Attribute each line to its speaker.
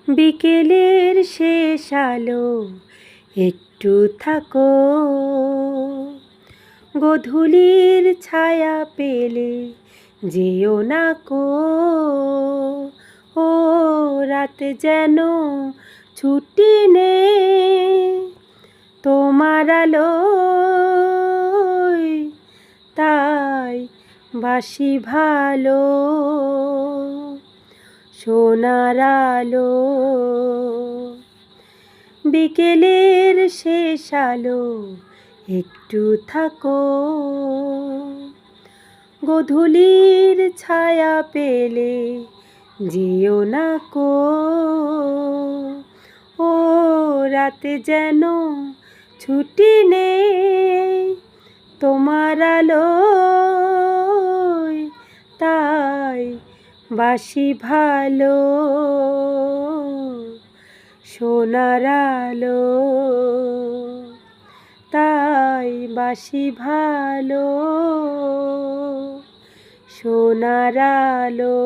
Speaker 1: বিকেলের শেষ আলো একটু থাকো, গোধূলির ছায়া পেলে যেও না কো। ও রাত যেন ছুটি নেই তোমার আলোয়, তাই বাসি ভালো সোনার আলো। বিকেলের শেষ আলো একটু থাকো, গোধূলির ছায়া পেলে যেও না কো। ও রাতে যেন ছুটি নেই তোমার আলোয়, তাই বাসি ভালো সোনার আলো, তাই বাসি ভালো সোনার আলো।